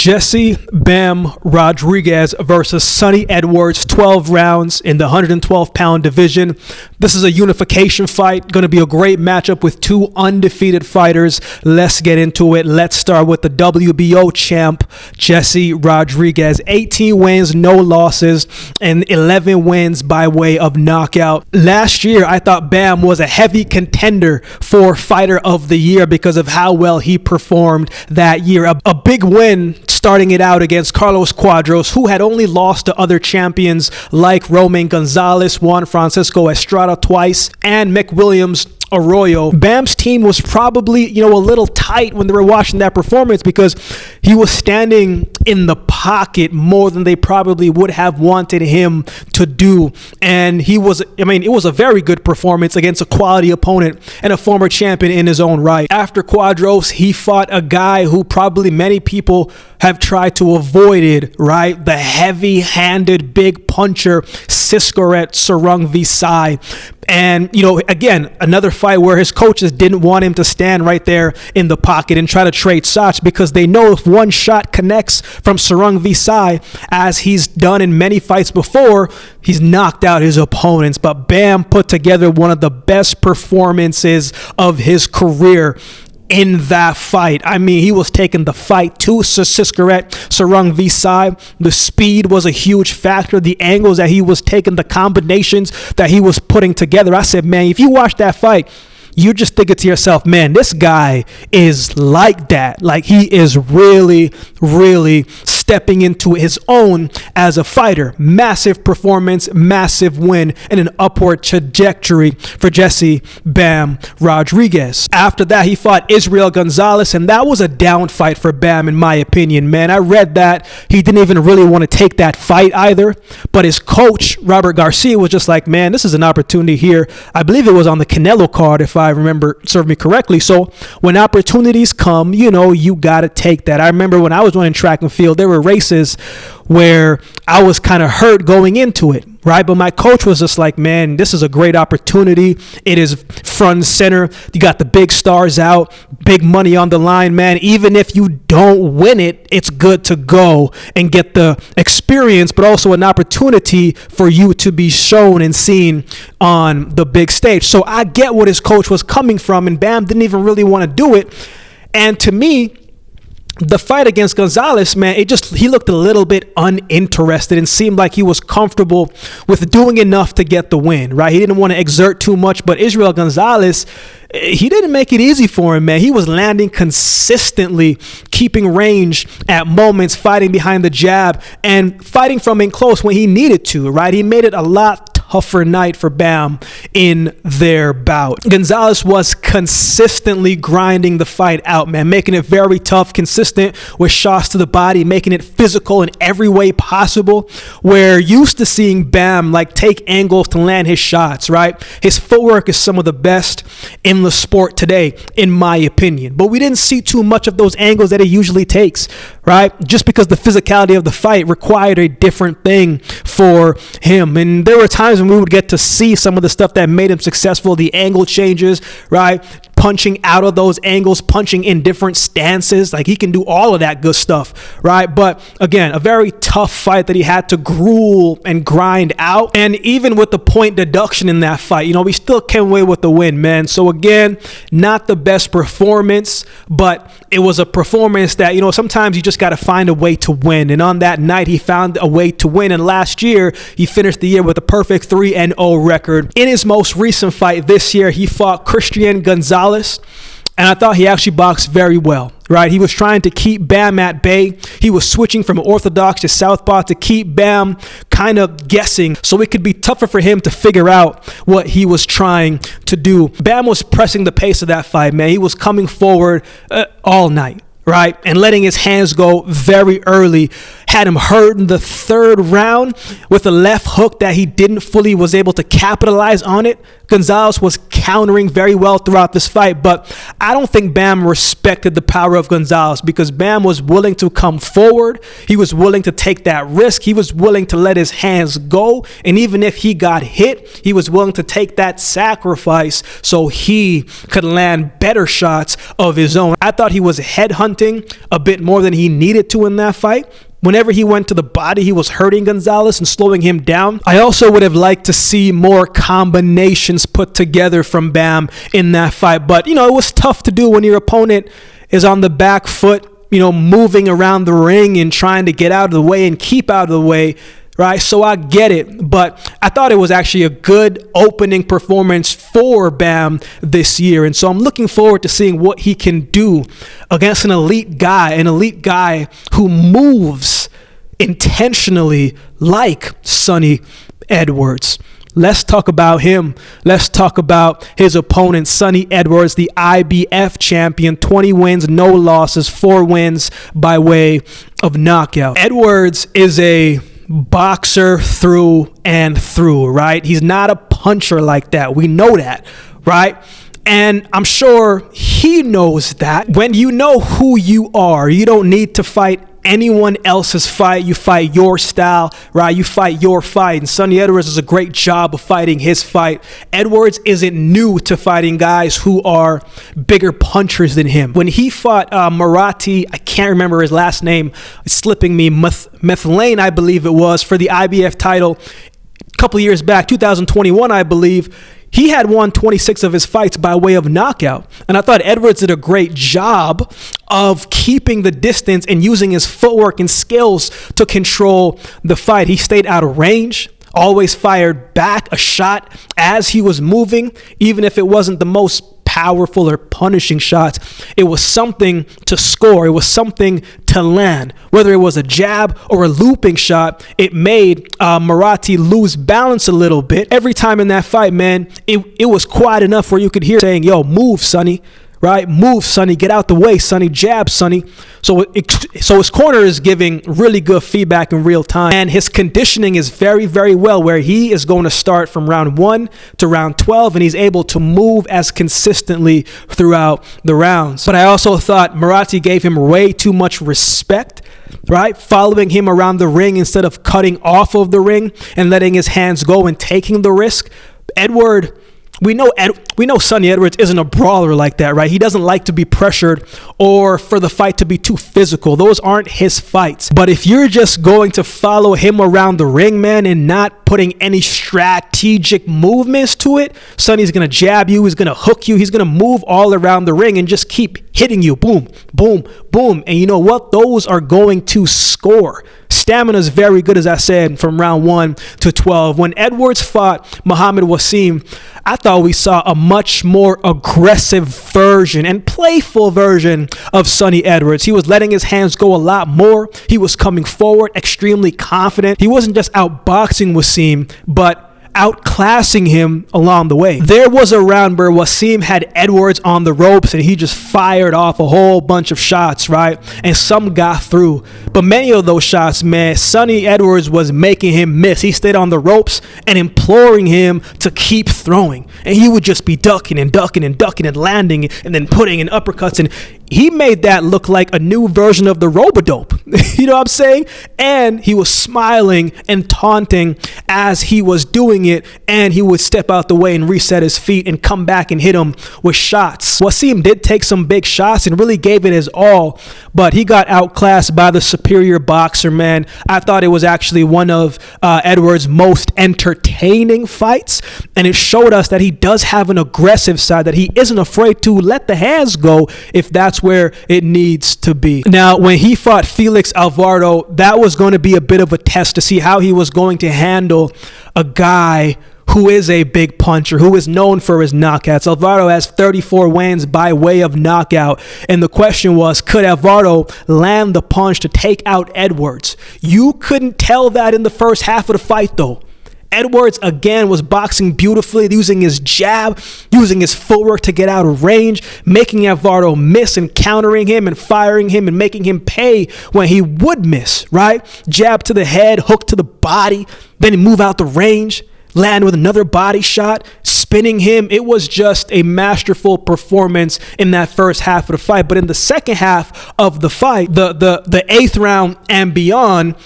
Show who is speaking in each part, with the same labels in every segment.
Speaker 1: Jesse Bam Rodriguez versus Sonny Edwards, 12 rounds in the 112-pound division. This is a unification fight. Going to be a great matchup with two undefeated fighters. Let's get into it. Let's start with the WBO champ, Jesse Rodriguez. 18 wins, no losses, and 11 wins by way of knockout. Last year, I thought Bam was a heavy contender for Fighter of the Year because of how well he performed that year. A big win starting it out against Carlos Quadros, who had only lost to other champions like Roman Gonzalez, Juan Francisco Estrada twice, and McWilliams Arroyo. Bam's team was probably, a little tight when they were watching that performance because he was standing in the pocket more than they probably would have wanted him to do. And it was a very good performance against a quality opponent and a former champion in his own right. After Quadros, he fought a guy who probably many people have tried to avoid it, right? The heavy-handed big puncher, Siskaret Sarung Visai. And, again, another fight where his coaches didn't want him to stand right there in the pocket and try to trade shots because they know if one shot connects from Sarung Visai, as he's done in many fights before, he's knocked out his opponents. But Bam put together one of the best performances of his career in that fight. He was taking the fight to Siskaret Sarung Visai. The speed was a huge factor. The angles that he was taking, the combinations that he was putting together. I said, man, if you watch that fight, you're just thinking to yourself, man, this guy is like that. Like, he is really, really stepping into his own as a fighter. Massive performance, massive win, and an upward trajectory for Jesse Bam Rodriguez. After that, he fought Israel Gonzalez, and that was a down fight for Bam, in my opinion, man. I read that he didn't even really want to take that fight either, but his coach, Robert Garcia, was just like, man, this is an opportunity here. I believe it was on the Canelo card, if I remember, serve me correctly. So when opportunities come, you got to take that. I remember when I was running track and field, there were races where I was kind of hurt going into it, right? But my coach was just like, man, this is a great opportunity. It is front and center. You got the big stars out, big money on the line, man. Even if you don't win it, it's good to go and get the experience, but also an opportunity for you to be shown and seen on the big stage. So I get what his coach was coming from, and Bam didn't even really want to do it. And to me, the fight against Gonzalez, man, he looked a little bit uninterested and seemed like he was comfortable with doing enough to get the win, right? He didn't want to exert too much, but Israel Gonzalez, he didn't make it easy for him, man. He was landing consistently, keeping range at moments, fighting behind the jab, and fighting from in close when he needed to, right? He made it a lot tougher night for Bam in their bout. Gonzalez was consistently grinding the fight out, man, making it very tough, consistent with shots to the body, making it physical in every way possible. We're used to seeing Bam take angles to land his shots, right? His footwork is some of the best in the sport today, in my opinion. But we didn't see too much of those angles that he usually takes, right? Just because the physicality of the fight required a different thing for him. And there were times when we would get to see some of the stuff that made him successful, the angle changes, right? Punching out of those angles, punching in different stances. He can do all of that good stuff, right? But again, a very tough fight that he had to gruel and grind out. And even with the point deduction in that fight, we still came away with the win, man. So again, not the best performance, but it was a performance that, sometimes you just got to find a way to win. And on that night, he found a way to win. And last year, he finished the year with a perfect 3-0 record. In his most recent fight this year, he fought Christian Gonzalez. And I thought he actually boxed very well, right? He was trying to keep Bam at bay. He was switching from orthodox to southpaw to keep Bam kind of guessing, so it could be tougher for him to figure out what he was trying to do. Bam was pressing the pace of that fight, man. He was coming forward all night, right? And letting his hands go very early, had him hurt in the third round with a left hook that he didn't fully was able to capitalize on it. Gonzalez was countering very well throughout this fight, but I don't think Bam respected the power of Gonzalez because Bam was willing to come forward. He was willing to take that risk. He was willing to let his hands go. And even if he got hit, he was willing to take that sacrifice so he could land better shots of his own. I thought he was headhunting a bit more than he needed to in that fight. Whenever he went to the body, he was hurting Gonzalez and slowing him down. I also would have liked to see more combinations put together from Bam in that fight. But, it was tough to do when your opponent is on the back foot, moving around the ring and trying to get out of the way and keep out of the way. Right. So I get it. But I thought it was actually a good opening performance for Bam this year. And so I'm looking forward to seeing what he can do against an elite guy who moves intentionally like Sonny Edwards. Let's talk about him. Let's talk about his opponent, Sonny Edwards, the IBF champion, 20 wins, no losses, 4 wins by way of knockout. Edwards is a boxer through and through, right? He's not a puncher like that. We know that, right? And I'm sure he knows that. When you know who you are, you don't need to fight anyone else's fight. You fight your style, right? You fight your fight. And Sonny Edwards does a great job of fighting his fight. Edwards isn't new to fighting guys who are bigger punchers than him. When he fought Marathi, I can't remember his last name, it's slipping me, Methlane, I believe it was, for the IBF title a couple years back, 2021, I believe. He had won 26 of his fights by way of knockout. And I thought Edwards did a great job of keeping the distance and using his footwork and skills to control the fight. He stayed out of range, always fired back a shot as he was moving, even if it wasn't the most powerful or punishing shots. It was something to score. It was something to land. Whether it was a jab or a looping shot, it made Marathi lose balance a little bit. Every time in that fight, man, it was quiet enough where you could hear saying, yo, move, Sonny. Right? Move, Sonny. Get out the way, Sonny. Jab, Sonny. So his corner is giving really good feedback in real time. And his conditioning is very, very well, where he is going to start from round 1 to round 12, and he's able to move as consistently throughout the rounds. But I also thought Marathi gave him way too much respect, right? Following him around the ring instead of cutting off of the ring and letting his hands go and taking the risk. We know Sonny Edwards isn't a brawler like that, right? He doesn't like to be pressured or for the fight to be too physical. Those aren't his fights. But if you're just going to follow him around the ring, man, and not putting any strategic movements to it, Sonny's going to jab you, he's going to hook you, he's going to move all around the ring and just keep hitting you. Boom, boom, boom. And you know what? Those are going to score. Stamina is very good, as I said, from round 1 to 12. When Edwards fought Muhammad Wasim, I thought we saw a much more aggressive version and playful version of Sonny Edwards. He was letting his hands go a lot more. He was coming forward extremely confident. He wasn't just outboxing Wasim, but outclassing him along the way. There was a round where Wasim had Edwards on the ropes and he just fired off a whole bunch of shots, right? And some got through. But many of those shots, man, Sonny Edwards was making him miss. He stayed on the ropes and imploring him to keep throwing. And he would just be ducking and ducking and ducking and landing and then putting in uppercuts. And he made that look like a new version of the rope-a-dope. You know what I'm saying? And he was smiling and taunting as he was doing it, and he would step out the way and reset his feet and come back and hit him with shots. Wasim did take some big shots and really gave it his all, but he got outclassed by the superior boxer, man. I thought it was actually one of Edwards' most entertaining fights, and it showed us that he does have an aggressive side, that he isn't afraid to let the hands go if that's where it needs to be. Now, when he fought Felix Alvarado, that was going to be a bit of a test to see how he was going to handle a guy who is a big puncher, who is known for his knockouts. Alvarado has 34 wins by way of knockout. And the question was, could Alvarado land the punch to take out Edwards? You couldn't tell that in the first half of the fight, though. Edwards, again, was boxing beautifully, using his jab, using his footwork to get out of range, making Eduardo miss and countering him and firing him and making him pay when he would miss, right? Jab to the head, hook to the body, then move out the range, land with another body shot, spinning him. It was just a masterful performance in that first half of the fight. But in the second half of the fight, the eighth round and beyond,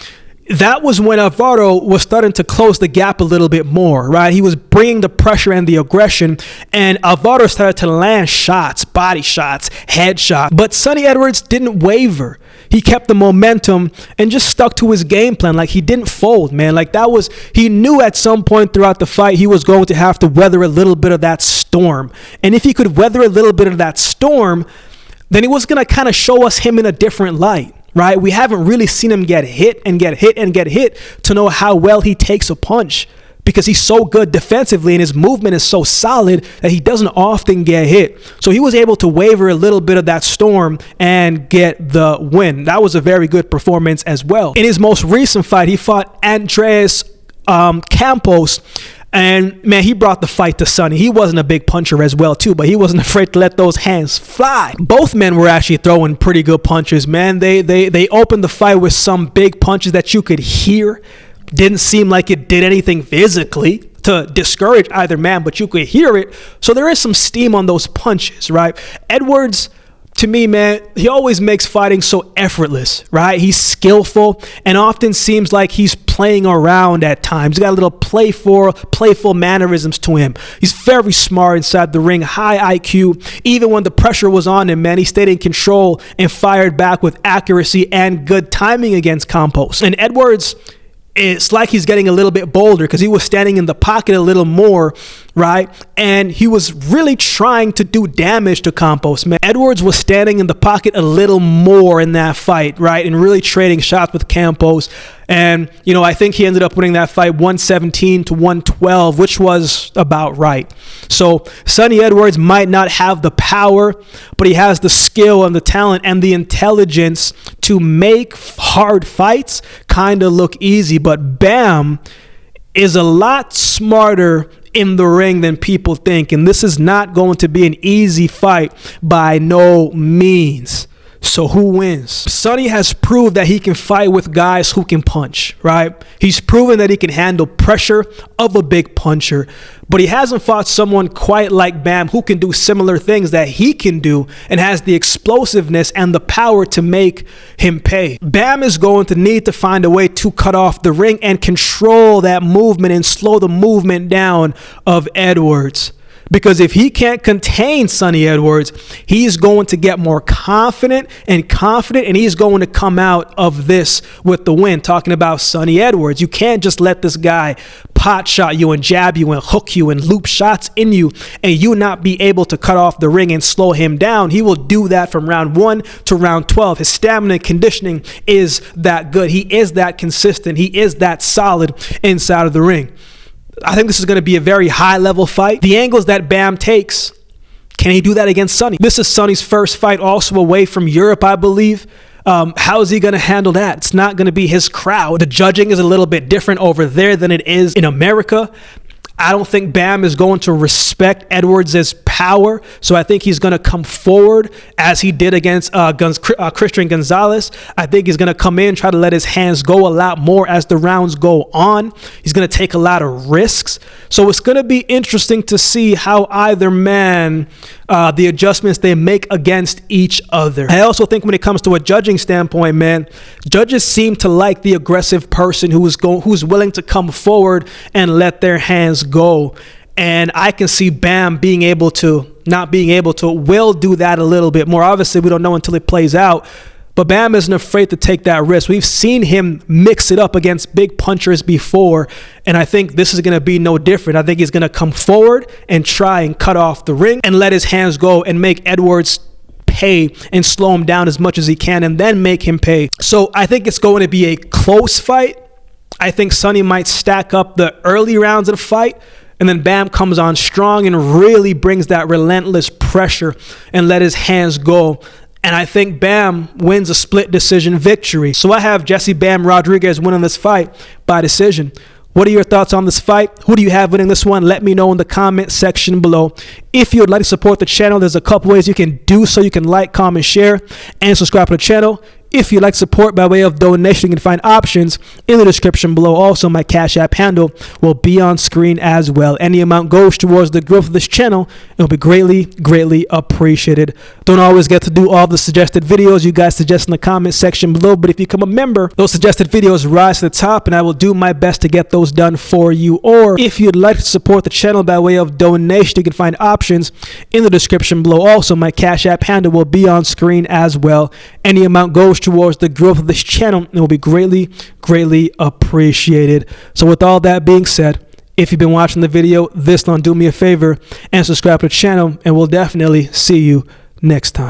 Speaker 1: that was when Eduardo was starting to close the gap a little bit more, right? He was bringing the pressure and the aggression, and Eduardo started to land shots, body shots, head shots. But Sonny Edwards didn't waver. He kept the momentum and just stuck to his game plan. Like, he didn't fold, man. Like, he knew at some point throughout the fight he was going to have to weather a little bit of that storm. And if he could weather a little bit of that storm, then he was going to kind of show us him in a different light. Right? We haven't really seen him get hit and get hit and get hit to know how well he takes a punch, because he's so good defensively and his movement is so solid that he doesn't often get hit. So he was able to waver a little bit of that storm and get the win. That was a very good performance as well. In his most recent fight, he fought Andreas Campos. And man, he brought the fight to Sonny. He wasn't a big puncher as well too, but he wasn't afraid to let those hands fly. Both men were actually throwing pretty good punches, man. They opened the fight with some big punches that you could hear. Didn't seem like it did anything physically to discourage either man, but you could hear it. So there is some steam on those punches, right? Edwards, to me, man, he always makes fighting so effortless, right? He's skillful and often seems like he's playing around at times. He's got a little playful mannerisms to him. He's very smart inside the ring, high IQ. Even when the pressure was on him, man, he stayed in control and fired back with accuracy and good timing against Campos. And Edwards, it's like he's getting a little bit bolder because he was standing in the pocket a little more, right? And he was really trying to do damage to Campos, man. Edwards was standing in the pocket a little more in that fight, right? And really trading shots with Campos. And, you know, I think he ended up winning that fight 117 to 112, which was about right. So Sonny Edwards might not have the power, but he has the skill and the talent and the intelligence to make hard fights kind of look easy. But Bam is a lot smarter in the ring than people think. And this is not going to be an easy fight by no means. So who wins? Sonny has proved that he can fight with guys who can punch, right? He's proven that he can handle pressure of a big puncher, but he hasn't fought someone quite like Bam who can do similar things that he can do and has the explosiveness and the power to make him pay. Bam is going to need to find a way to cut off the ring and control that movement and slow the movement down of Edwards. Because if he can't contain Sonny Edwards, he's going to get more confident, and he's going to come out of this with the win. Talking about Sonny Edwards, you can't just let this guy pot shot you and jab you and hook you and loop shots in you and you not be able to cut off the ring and slow him down. He will do that from round 1 to round 12. His stamina and conditioning is that good. He is that consistent. He is that solid inside of the ring. I think this is going to be a very high-level fight. The angles that Bam takes, can he do that against Sonny? This is Sonny's first fight also away from Europe, I believe. How is he going to handle that? It's not going to be his crowd. The judging is a little bit different over there than it is in America. I don't think Bam is going to respect Edwards' power, so I think he's going to come forward as he did against Christian Gonzalez. I think he's going to come in, try to let his hands go a lot more as the rounds go on. He's going to take a lot of risks. So it's going to be interesting to see how either man, the adjustments they make against each other. I also think when it comes to a judging standpoint, man, judges seem to like the aggressive person who's willing to come forward and let their hands go. And I can see Bam not being able to will do that a little bit more. Obviously, we don't know until it plays out. But Bam isn't afraid to take that risk. We've seen him mix it up against big punchers before, and I think this is going to be no different. I think he's going to come forward and try and cut off the ring and let his hands go and make Edwards pay and slow him down as much as he can and then make him pay. So I think it's going to be a close fight. I think Sonny might stack up the early rounds of the fight, and then Bam comes on strong and really brings that relentless pressure and let his hands go. And I think Bam wins a split decision victory. So I have Jesse Bam Rodriguez winning this fight by decision. What are your thoughts on this fight? Who do you have winning this one? Let me know in the comment section below. If you would like to support the channel, there's a couple ways you can do so. You can like, comment, share, and subscribe to the channel. If you'd like support by way of donation, you can find options in the description below. Also, my Cash App handle will be on screen as well. Any amount goes towards the growth of this channel. It will be greatly, greatly appreciated. Don't always get to do all the suggested videos you guys suggest in the comment section below, but if you become a member, those suggested videos rise to the top, and I will do my best to get those done for you. Or if you'd like to support the channel by way of donation, you can find options in the description below. Also, my Cash App handle will be on screen as well. Any amount goes towards the growth of this channel and will be greatly, greatly appreciated. So with all that being said, if you've been watching the video this long, do me a favor and subscribe to the channel, and we'll definitely see you next time.